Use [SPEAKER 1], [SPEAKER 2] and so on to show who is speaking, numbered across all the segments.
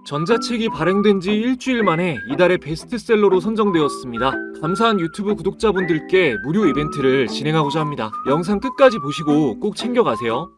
[SPEAKER 1] 전자책이 발행된 지 일주일 만에 이달의 베스트셀러로 선정되었습니다. 감사한 유튜브 구독자분들께 무료 이벤트를 진행하고자 합니다. 영상 끝까지 보시고 꼭 챙겨가세요.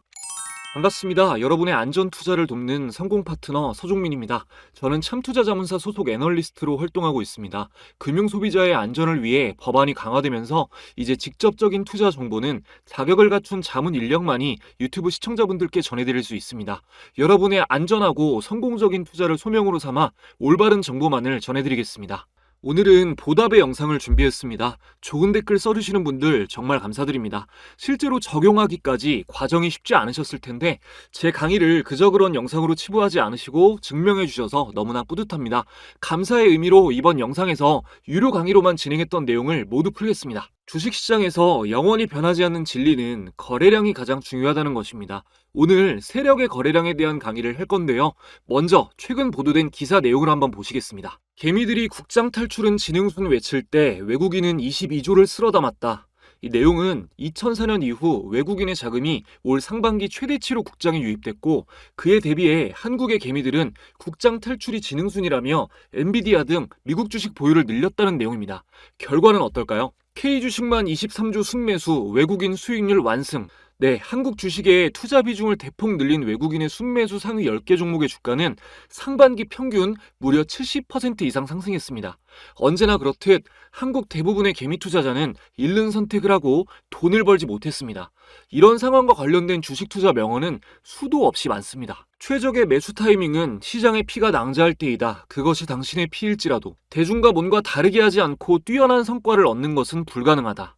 [SPEAKER 1] 반갑습니다. 여러분의 안전 투자를 돕는 성공 파트너 서종민입니다. 저는 참투자자문사 소속 애널리스트로 활동하고 있습니다. 금융 소비자의 안전을 위해 법안이 강화되면서 이제 직접적인 투자 정보는 자격을 갖춘 자문 인력만이 유튜브 시청자분들께 전해드릴 수 있습니다. 여러분의 안전하고 성공적인 투자를 소명으로 삼아 올바른 정보만을 전해드리겠습니다. 오늘은 보답의 영상을 준비했습니다. 좋은 댓글 써주시는 분들 정말 감사드립니다. 실제로 적용하기까지 과정이 쉽지 않으셨을 텐데 제 강의를 그저 그런 영상으로 치부하지 않으시고 증명해 주셔서 너무나 뿌듯합니다. 감사의 의미로 이번 영상에서 유료 강의로만 진행했던 내용을 모두 풀겠습니다. 주식시장에서 영원히 변하지 않는 진리는 거래량이 가장 중요하다는 것입니다. 오늘 세력의 거래량에 대한 강의를 할 건데요. 먼저 최근 보도된 기사 내용을 한번 보시겠습니다. 개미들이 국장 탈출은 지능순 외칠 때 외국인은 22조를 쓸어 담았다. 이 내용은 2004년 이후 외국인의 자금이 올 상반기 최대치로 국장에 유입됐고 그에 대비해 한국의 개미들은 국장 탈출이 지능순이라며 엔비디아 등 미국 주식 보유를 늘렸다는 내용입니다. 결과는 어떨까요? K주식만 23조 순매수, 외국인 수익률 완승. 네, 한국 주식의 투자 비중을 대폭 늘린 외국인의 순매수 상위 10개 종목의 주가는 상반기 평균 무려 70% 이상 상승했습니다. 언제나 그렇듯 한국 대부분의 개미 투자자는 잃는 선택을 하고 돈을 벌지 못했습니다. 이런 상황과 관련된 주식 투자 명언은 수도 없이 많습니다. 최적의 매수 타이밍은 시장의 피가 낭자할 때이다. 그것이 당신의 피일지라도 대중과 뭔가 다르게 하지 않고 뛰어난 성과를 얻는 것은 불가능하다.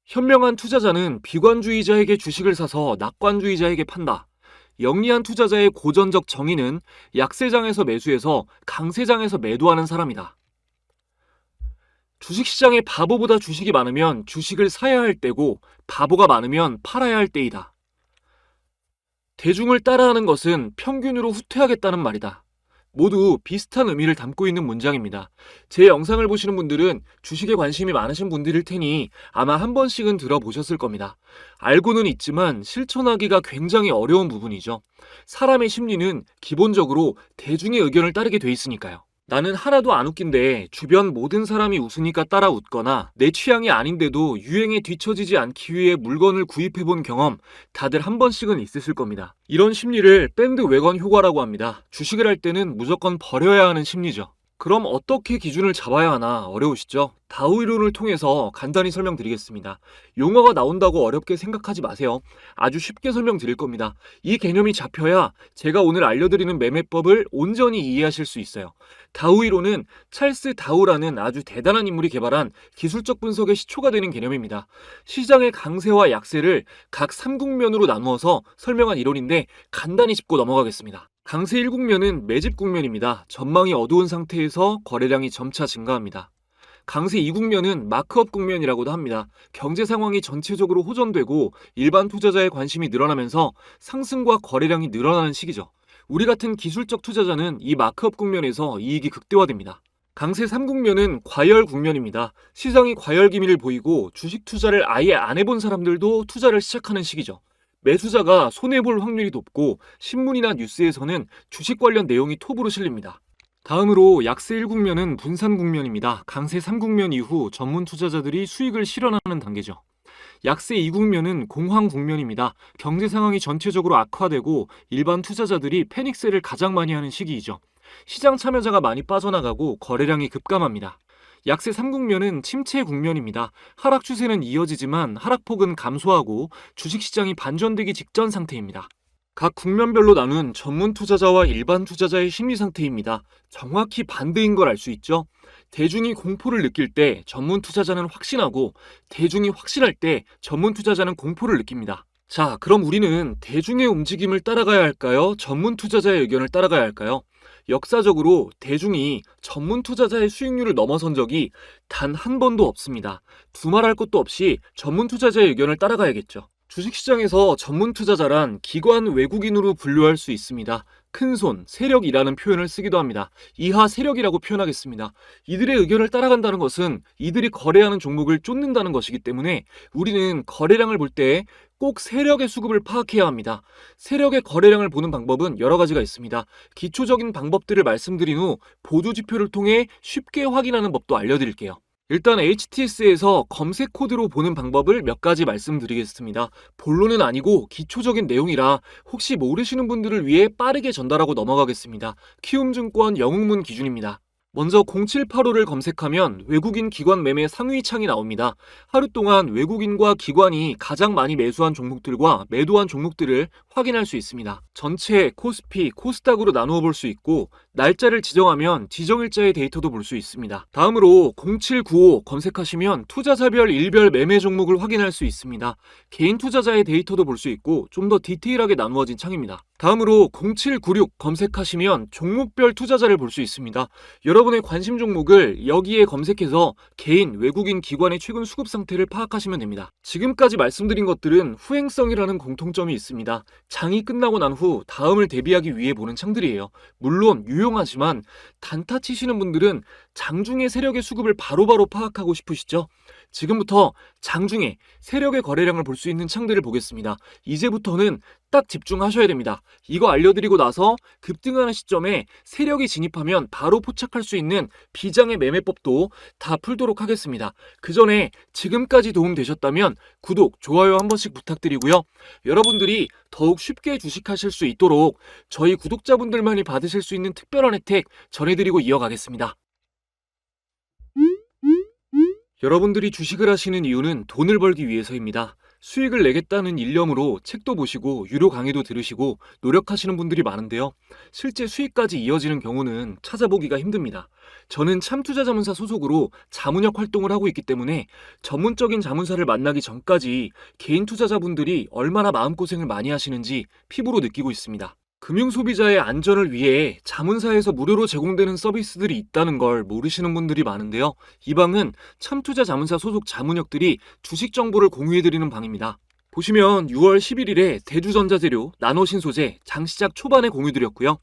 [SPEAKER 1] 현명한 투자자는 비관주의자에게 주식을 사서 낙관주의자에게 판다. 영리한 투자자의 고전적 정의는 약세장에서 매수해서 강세장에서 매도하는 사람이다. 주식시장에 바보보다 주식이 많으면 주식을 사야 할 때고 바보가 많으면 팔아야 할 때이다. 대중을 따라하는 것은 평균으로 후퇴하겠다는 말이다. 모두 비슷한 의미를 담고 있는 문장입니다. 제 영상을 보시는 분들은 주식에 관심이 많으신 분들일 테니 아마 한 번씩은 들어보셨을 겁니다. 알고는 있지만 실천하기가 굉장히 어려운 부분이죠. 사람의 심리는 기본적으로 대중의 의견을 따르게 돼 있으니까요. 나는 하나도 안 웃긴데 주변 모든 사람이 웃으니까 따라 웃거나 내 취향이 아닌데도 유행에 뒤처지지 않기 위해 물건을 구입해본 경험 다들 한 번씩은 있으실 겁니다. 이런 심리를 밴드 웨건 효과라고 합니다. 주식을 할 때는 무조건 버려야 하는 심리죠. 그럼 어떻게 기준을 잡아야 하나 어려우시죠? 다우 이론을 통해서 간단히 설명드리겠습니다. 용어가 나온다고 어렵게 생각하지 마세요. 아주 쉽게 설명드릴 겁니다. 이 개념이 잡혀야 제가 오늘 알려드리는 매매법을 온전히 이해하실 수 있어요. 다우 이론은 찰스 다우라는 아주 대단한 인물이 개발한 기술적 분석의 시초가 되는 개념입니다. 시장의 강세와 약세를 각 3국면으로 나누어서 설명한 이론인데 간단히 짚고 넘어가겠습니다. 강세 1국면은 매집 국면입니다. 전망이 어두운 상태에서 거래량이 점차 증가합니다. 강세 2국면은 마크업 국면이라고도 합니다. 경제 상황이 전체적으로 호전되고 일반 투자자의 관심이 늘어나면서 상승과 거래량이 늘어나는 시기죠. 우리 같은 기술적 투자자는 이 마크업 국면에서 이익이 극대화됩니다. 강세 3국면은 과열 국면입니다. 시장이 과열 기미를 보이고 주식 투자를 아예 안 해본 사람들도 투자를 시작하는 시기죠. 매수자가 손해볼 확률이 높고 신문이나 뉴스에서는 주식 관련 내용이 톱으로 실립니다. 다음으로 약세 1국면은 분산 국면입니다. 강세 3국면 이후 전문 투자자들이 수익을 실현하는 단계죠. 약세 2국면은 공황 국면입니다. 경제 상황이 전체적으로 악화되고 일반 투자자들이 패닉셀을 가장 많이 하는 시기이죠. 시장 참여자가 많이 빠져나가고 거래량이 급감합니다. 약세 3국면은 침체 국면입니다. 하락 추세는 이어지지만 하락폭은 감소하고 주식시장이 반전되기 직전 상태입니다. 각 국면별로 나눈 전문 투자자와 일반 투자자의 심리 상태입니다. 정확히 반대인 걸 알 수 있죠? 대중이 공포를 느낄 때 전문 투자자는 확신하고 대중이 확신할 때 전문 투자자는 공포를 느낍니다. 자, 그럼 우리는 대중의 움직임을 따라가야 할까요? 전문 투자자의 의견을 따라가야 할까요? 역사적으로 대중이 전문 투자자의 수익률을 넘어선 적이 단 한 번도 없습니다. 두말할 것도 없이 전문 투자자의 의견을 따라가야겠죠. 주식시장에서 전문 투자자란 기관 외국인으로 분류할 수 있습니다. 큰손, 세력이라는 표현을 쓰기도 합니다. 이하 세력이라고 표현하겠습니다. 이들의 의견을 따라간다는 것은 이들이 거래하는 종목을 쫓는다는 것이기 때문에 우리는 거래량을 볼 때 꼭 세력의 수급을 파악해야 합니다. 세력의 거래량을 보는 방법은 여러 가지가 있습니다. 기초적인 방법들을 말씀드린 후 보조지표를 통해 쉽게 확인하는 법도 알려드릴게요. 일단 HTS에서 검색 코드로 보는 방법을 몇 가지 말씀드리겠습니다. 본론은 아니고 기초적인 내용이라 혹시 모르시는 분들을 위해 빠르게 전달하고 넘어가겠습니다. 키움증권 영웅문 기준입니다. 먼저 0785를 검색하면 외국인 기관 매매 상위 창이 나옵니다. 하루 동안 외국인과 기관이 가장 많이 매수한 종목들과 매도한 종목들을 확인할 수 있습니다. 전체, 코스피, 코스닥으로 나누어 볼 수 있고 날짜를 지정하면 지정일자의 데이터도 볼 수 있습니다. 다음으로 0795 검색하시면 투자자별 일별 매매 종목을 확인할 수 있습니다. 개인 투자자의 데이터도 볼 수 있고 좀 더 디테일하게 나누어진 창입니다. 다음으로 0796 검색하시면 종목별 투자자를 볼 수 있습니다. 여러분의 관심 종목을 여기에 검색해서 개인, 외국인, 기관의 최근 수급 상태를 파악하시면 됩니다. 지금까지 말씀드린 것들은 후행성이라는 공통점이 있습니다. 장이 끝나고 난 후 다음을 대비하기 위해 보는 창들이에요. 물론 유용하지만 단타 치시는 분들은 장중의 세력의 수급을 바로바로 파악하고 싶으시죠? 지금부터 장중에 세력의 거래량을 볼 수 있는 창들을 보겠습니다. 이제부터는 딱 집중하셔야 됩니다. 이거 알려드리고 나서 급등하는 시점에 세력이 진입하면 바로 포착할 수 있는 비장의 매매법도 다 풀도록 하겠습니다. 그 전에 지금까지 도움되셨다면 구독, 좋아요 한 번씩 부탁드리고요. 여러분들이 더욱 쉽게 주식하실 수 있도록 저희 구독자분들만이 받으실 수 있는 특별한 혜택 전해드리고 이어가겠습니다. 여러분들이 주식을 하시는 이유는 돈을 벌기 위해서입니다. 수익을 내겠다는 일념으로 책도 보시고 유료 강의도 들으시고 노력하시는 분들이 많은데요. 실제 수익까지 이어지는 경우는 찾아보기가 힘듭니다. 저는 참투자자문사 소속으로 자문역 활동을 하고 있기 때문에 전문적인 자문사를 만나기 전까지 개인 투자자분들이 얼마나 마음고생을 많이 하시는지 피부로 느끼고 있습니다. 금융소비자의 안전을 위해 자문사에서 무료로 제공되는 서비스들이 있다는 걸 모르시는 분들이 많은데요. 이 방은 참투자 자문사 소속 자문역들이 주식 정보를 공유해드리는 방입니다. 보시면 6월 11일에 대주전자재료, 나노신소재 장시작 초반에 공유드렸고요.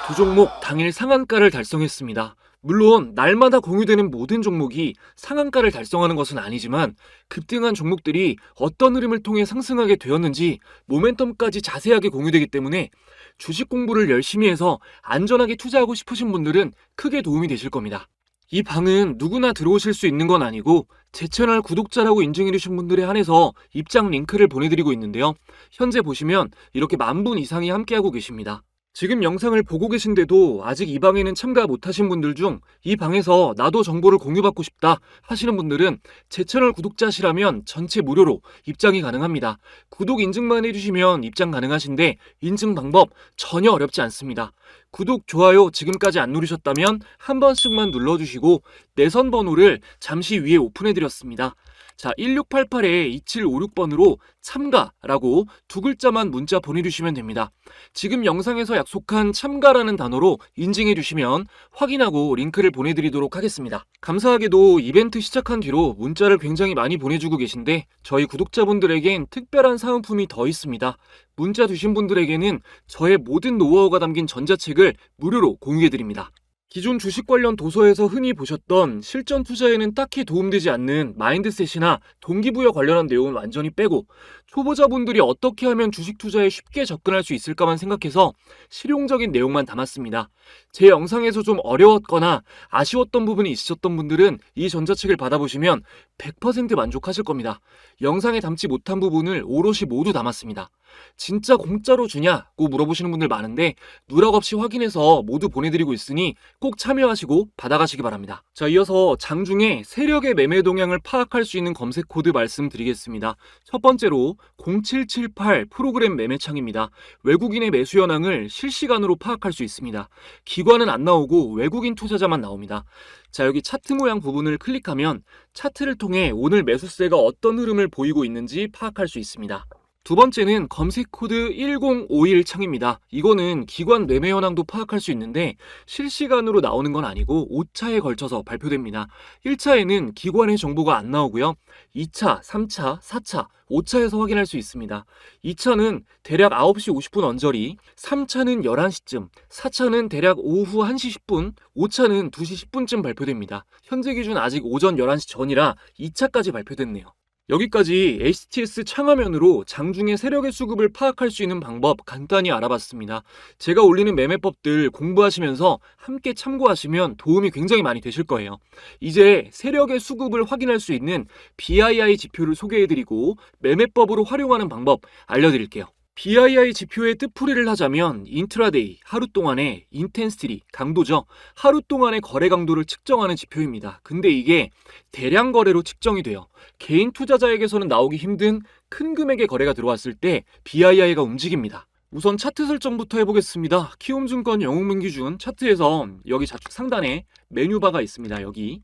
[SPEAKER 1] 두 종목 당일 상한가를 달성했습니다. 물론 날마다 공유되는 모든 종목이 상한가를 달성하는 것은 아니지만 급등한 종목들이 어떤 흐름을 통해 상승하게 되었는지 모멘텀까지 자세하게 공유되기 때문에 주식 공부를 열심히 해서 안전하게 투자하고 싶으신 분들은 크게 도움이 되실 겁니다. 이 방은 누구나 들어오실 수 있는 건 아니고 제 채널 구독자라고 인증해주신 분들에 한해서 입장 링크를 보내드리고 있는데요. 현재 보시면 이렇게 10,000분 이상이 함께하고 계십니다. 지금 영상을 보고 계신데도 아직 이 방에는 참가 못하신 분들 중 이 방에서 나도 정보를 공유받고 싶다 하시는 분들은 제 채널 구독자시라면 전체 무료로 입장이 가능합니다. 구독 인증만 해주시면 입장 가능하신데 인증 방법 전혀 어렵지 않습니다. 구독, 좋아요 지금까지 안 누르셨다면 한 번씩만 눌러주시고 내선 번호를 잠시 위에 오픈해드렸습니다. 자, 1688-2756번으로 참가라고 두 글자만 문자 보내주시면 됩니다. 지금 영상에서 약속한 참가라는 단어로 인증해주시면 확인하고 링크를 보내드리도록 하겠습니다. 감사하게도 이벤트 시작한 뒤로 문자를 굉장히 많이 보내주고 계신데 저희 구독자분들에겐 특별한 사은품이 더 있습니다. 문자 주신 분들에게는 저의 모든 노하우가 담긴 전자책을 무료로 공유해드립니다. 기존 주식 관련 도서에서 흔히 보셨던 실전 투자에는 딱히 도움되지 않는 마인드셋이나 동기부여 관련한 내용은 완전히 빼고 초보자분들이 어떻게 하면 주식 투자에 쉽게 접근할 수 있을까만 생각해서 실용적인 내용만 담았습니다. 제 영상에서 좀 어려웠거나 아쉬웠던 부분이 있으셨던 분들은 이 전자책을 받아보시면 100% 만족하실 겁니다. 영상에 담지 못한 부분을 오롯이 모두 담았습니다. 진짜 공짜로 주냐고 물어보시는 분들 많은데 누락 없이 확인해서 모두 보내드리고 있으니 꼭 참여하시고 받아가시기 바랍니다. 자, 이어서 장중에 세력의 매매 동향을 파악할 수 있는 검색 코드 말씀드리겠습니다. 첫 번째로 0778 프로그램 매매창입니다. 외국인의 매수 현황을 실시간으로 파악할 수 있습니다. 기관은 안 나오고 외국인 투자자만 나옵니다. 자, 여기 차트 모양 부분을 클릭하면 차트를 통해 오늘 매수세가 어떤 흐름을 보이고 있는지 파악할 수 있습니다. 두 번째는 검색 코드 1051 창입니다. 이거는 기관 매매 현황도 파악할 수 있는데 실시간으로 나오는 건 아니고 5차에 걸쳐서 발표됩니다. 1차에는 기관의 정보가 안 나오고요. 2차, 3차, 4차, 5차에서 확인할 수 있습니다. 2차는 대략 9시 50분 언저리, 3차는 11시쯤, 4차는 대략 오후 1시 10분, 5차는 2시 10분쯤 발표됩니다. 현재 기준 아직 오전 11시 전이라 2차까지 발표됐네요. 여기까지 HTS 창화면으로 장중의 세력의 수급을 파악할 수 있는 방법 간단히 알아봤습니다. 제가 올리는 매매법들 공부하시면서 함께 참고하시면 도움이 굉장히 많이 되실 거예요. 이제 세력의 수급을 확인할 수 있는 BII 지표를 소개해드리고 매매법으로 활용하는 방법 알려드릴게요. BII 지표의 뜻풀이를 하자면 인트라데이, 하루 동안의 인텐시티, 강도죠. 하루 동안의 거래 강도를 측정하는 지표입니다. 근데 이게 대량 거래로 측정이 돼요. 개인 투자자에게서는 나오기 힘든 큰 금액의 거래가 들어왔을 때 BII가 움직입니다. 우선 차트 설정부터 해보겠습니다. 키움증권 영웅문 기준 차트에서 여기 좌측 상단에 메뉴바가 있습니다. 여기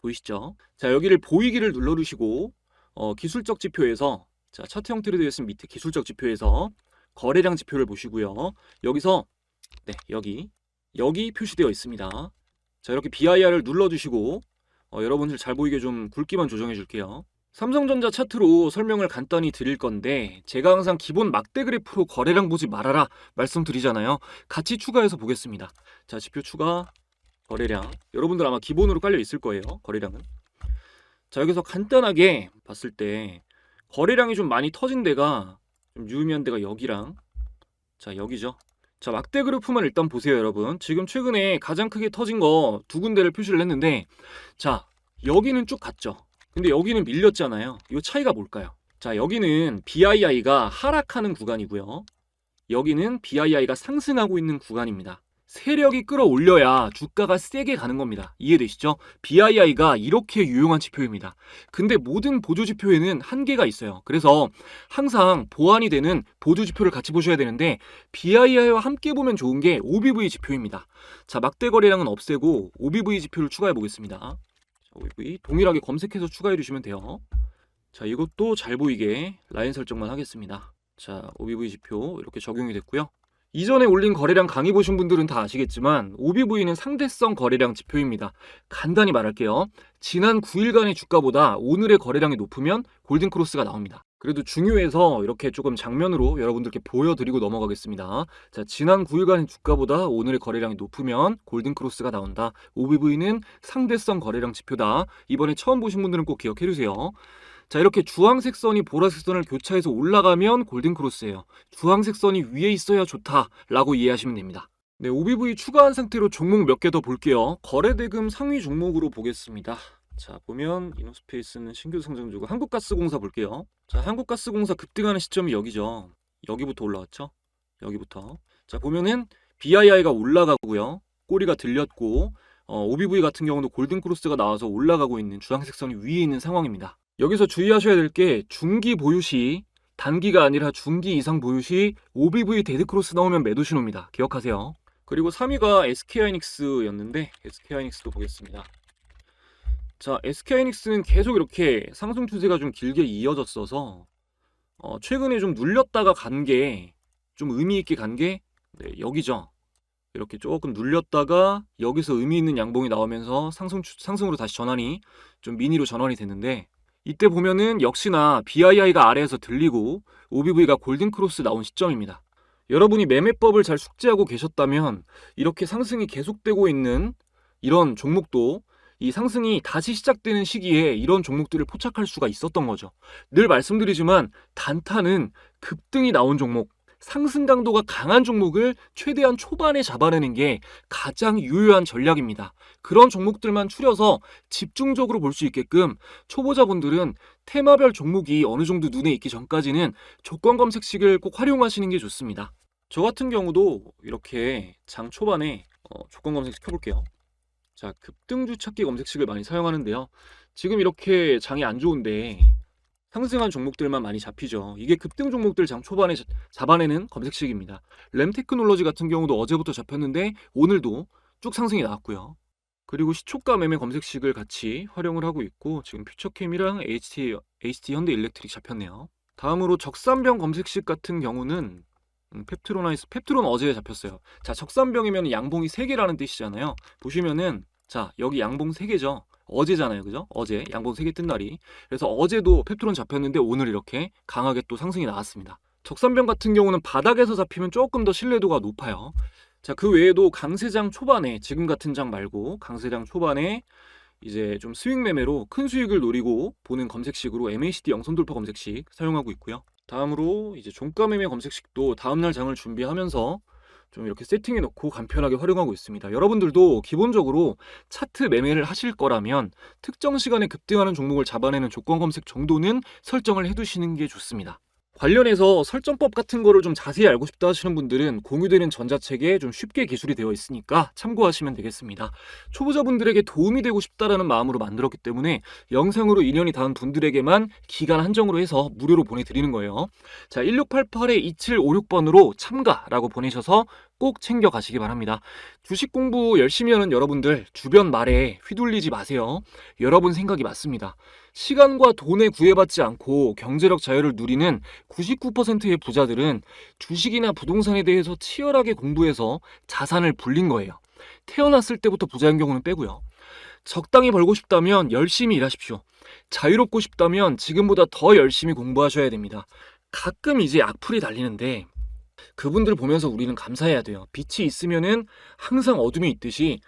[SPEAKER 1] 보이시죠? 자, 여기를 보이기를 눌러주시고 기술적 지표에서 자, 차트 형태로 되어 있으면 밑에 기술적 지표에서 거래량 지표를 보시고요. 여기서 네, 여기 표시되어 있습니다. 자, 이렇게 BIR을 눌러주시고 여러분들 잘 보이게 좀 굵기만 조정해 줄게요. 삼성전자 차트로 설명을 간단히 드릴 건데 제가 항상 기본 막대 그래프로 거래량 보지 말아라 말씀드리잖아요. 같이 추가해서 보겠습니다. 자, 지표 추가, 거래량. 여러분들 아마 기본으로 깔려 있을 거예요. 거래량은. 자, 여기서 간단하게 봤을 때 거래량이 좀 많이 터진 데가 좀 유의미한 데가 여기랑 자, 여기죠. 자, 막대 그래프만 일단 보세요, 여러분. 지금 최근에 가장 크게 터진 거 두 군데를 표시를 했는데 자, 여기는 쭉 갔죠. 근데 여기는 밀렸잖아요. 이 차이가 뭘까요? 자, 여기는 BII가 하락하는 구간이고요. 여기는 BII가 상승하고 있는 구간입니다. 세력이 끌어올려야 주가가 세게 가는 겁니다. 이해되시죠? BII가 이렇게 유용한 지표입니다. 근데 모든 보조 지표에는 한계가 있어요. 그래서 항상 보완이 되는 보조 지표를 같이 보셔야 되는데 BII와 함께 보면 좋은 게 OBV 지표입니다. 자, 막대 거래량은 없애고 OBV 지표를 추가해 보겠습니다. 자, OBV 동일하게 검색해서 추가해 주시면 돼요. 자, 이것도 잘 보이게 라인 설정만 하겠습니다. 자, OBV 지표 이렇게 적용이 됐고요. 이전에 올린 거래량 강의 보신 분들은 다 아시겠지만 OBV는 상대성 거래량 지표입니다. 간단히 말할게요. 지난 9일간의 주가보다 오늘의 거래량이 높으면 골든크로스가 나옵니다. 그래도 중요해서 이렇게 조금 장면으로 여러분들께 보여드리고 넘어가겠습니다. 자, 지난 9일간의 주가보다 오늘의 거래량이 높으면 골든크로스가 나온다. OBV는 상대성 거래량 지표다. 이번에 처음 보신 분들은 꼭 기억해 주세요. 자, 이렇게 주황색 선이 보라색 선을 교차해서 올라가면 골든크로스예요. 주황색 선이 위에 있어야 좋다라고 이해하시면 됩니다. 네, OBV 추가한 상태로 종목 몇 개 더 볼게요. 거래대금 상위 종목으로 보겠습니다. 자, 보면 이노스페이스는 신규 성장주고 한국가스공사 볼게요. 자, 한국가스공사 급등하는 시점이 여기죠. 여기부터 올라왔죠. 여기부터. 자, 보면은 BII가 올라가고요. 꼬리가 들렸고 OBV 같은 경우도 골든크로스가 나와서 올라가고 있는 주황색 선이 위에 있는 상황입니다. 여기서 주의하셔야 될 게 중기 보유 시 단기가 아니라 중기 이상 보유 시 OBV 데드크로스 나오면 매도 신호입니다. 기억하세요. 그리고 3위가 SK하이닉스였는데 SK하이닉스도 보겠습니다. 자, SK하이닉스는 계속 이렇게 상승 추세가 좀 길게 이어졌어서 최근에 좀 눌렸다가 간 게 좀 의미 있게 간 게 네, 여기죠. 이렇게 조금 눌렸다가 여기서 의미 있는 양봉이 나오면서 상승으로 다시 전환이 좀 미니로 전환이 됐는데 이때 보면은 역시나 BII가 아래에서 들리고 OBV가 골든크로스 나온 시점입니다. 여러분이 매매법을 잘 숙지하고 계셨다면 이렇게 상승이 계속되고 있는 이런 종목도 이 상승이 다시 시작되는 시기에 이런 종목들을 포착할 수가 있었던 거죠. 늘 말씀드리지만 단타는 급등이 나온 종목, 상승 강도가 강한 종목을 최대한 초반에 잡아내는 게 가장 유효한 전략입니다. 그런 종목들만 추려서 집중적으로 볼 수 있게끔 초보자분들은 테마별 종목이 어느 정도 눈에 익기 전까지는 조건 검색식을 꼭 활용하시는 게 좋습니다. 저 같은 경우도 이렇게 장 초반에 조건 검색식 켜볼게요. 자, 급등주 찾기 검색식을 많이 사용하는데요. 지금 이렇게 장이 안 좋은데 상승한 종목들만 많이 잡히죠. 이게 급등 종목들 장 초반에 잡아내는 검색식입니다. 램테크놀로지 같은 경우도 어제부터 잡혔는데 오늘도 쭉 상승이 나왔고요. 그리고 시초가 매매 검색식을 같이 활용을 하고 있고 지금 퓨처캠이랑 HT 현대일렉트릭 잡혔네요. 다음으로 적산병 검색식 같은 경우는 펩트론 어제 잡혔어요. 자, 적산병이면 양봉이 3개라는 뜻이잖아요. 보시면은 자, 여기 양봉 3개죠. 어제잖아요. 그죠? 어제 양봉 3개 뜬 날이. 그래서 어제도 펩트론 잡혔는데 오늘 이렇게 강하게 또 상승이 나왔습니다. 적산병 같은 경우는 바닥에서 잡히면 조금 더 신뢰도가 높아요. 자, 그 외에도 강세장 초반에, 지금 같은 장 말고 강세장 초반에 이제 좀 스윙 매매로 큰 수익을 노리고 보는 검색식으로 MACD 영선 돌파 검색식 사용하고 있고요. 다음으로 이제 종가 매매 검색식도 다음날 장을 준비하면서 좀 이렇게 세팅해 놓고 간편하게 활용하고 있습니다. 여러분들도 기본적으로 차트 매매를 하실 거라면 특정 시간에 급등하는 종목을 잡아내는 조건 검색 정도는 설정을 해두시는 게 좋습니다. 관련해서 설정법 같은 거를 좀 자세히 알고 싶다 하시는 분들은 공유되는 전자책에 좀 쉽게 기술이 되어 있으니까 참고하시면 되겠습니다. 초보자분들에게 도움이 되고 싶다라는 마음으로 만들었기 때문에 영상으로 인연이 닿은 분들에게만 기간 한정으로 해서 무료로 보내드리는 거예요. 자, 1688-2756번으로 참가라고 보내셔서 꼭 챙겨 가시기 바랍니다. 주식 공부 열심히 하는 여러분들 주변 말에 휘둘리지 마세요. 여러분 생각이 맞습니다. 시간과 돈에 구애받지 않고 경제력 자유를 누리는 99%의 부자들은 주식이나 부동산에 대해서 치열하게 공부해서 자산을 불린 거예요. 태어났을 때부터 부자인 경우는 빼고요. 적당히 벌고 싶다면 열심히 일하십시오. 자유롭고 싶다면 지금보다 더 열심히 공부하셔야 됩니다. 가끔 이제 악플이 달리는데 그분들 보면서 우리는 감사해야 돼요. 빛이 있으면은 항상 어둠이 있듯이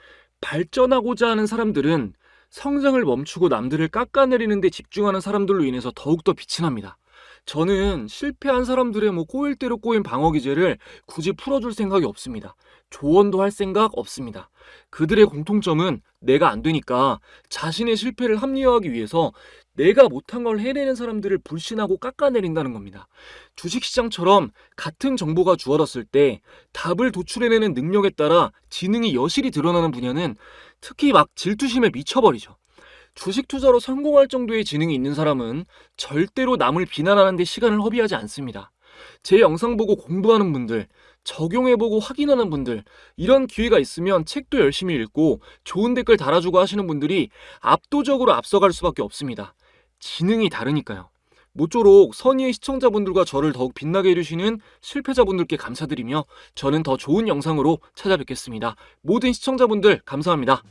[SPEAKER 1] 발전하고자 하는 사람들은 성장을 멈추고 남들을 깎아내리는 데 집중하는 사람들로 인해서 더욱더 빛이 납니다. 저는 실패한 사람들의 꼬일 대로 꼬인 방어 기제를 굳이 풀어줄 생각이 없습니다. 조언도 할 생각 없습니다. 그들의 공통점은 내가 안 되니까 자신의 실패를 합리화하기 위해서 내가 못한 걸 해내는 사람들을 불신하고 깎아내린다는 겁니다. 주식시장처럼 같은 정보가 주어졌을 때 답을 도출해내는 능력에 따라 지능이 여실히 드러나는 분야는 특히 막 질투심에 미쳐버리죠. 주식 투자로 성공할 정도의 지능이 있는 사람은 절대로 남을 비난하는 데 시간을 허비하지 않습니다. 제 영상 보고 공부하는 분들, 적용해보고 확인하는 분들, 이런 기회가 있으면 책도 열심히 읽고 좋은 댓글 달아주고 하시는 분들이 압도적으로 앞서갈 수밖에 없습니다. 지능이 다르니까요. 모쪼록 선의의 시청자분들과 저를 더욱 빛나게 해주시는 실패자분들께 감사드리며 저는 더 좋은 영상으로 찾아뵙겠습니다. 모든 시청자분들 감사합니다.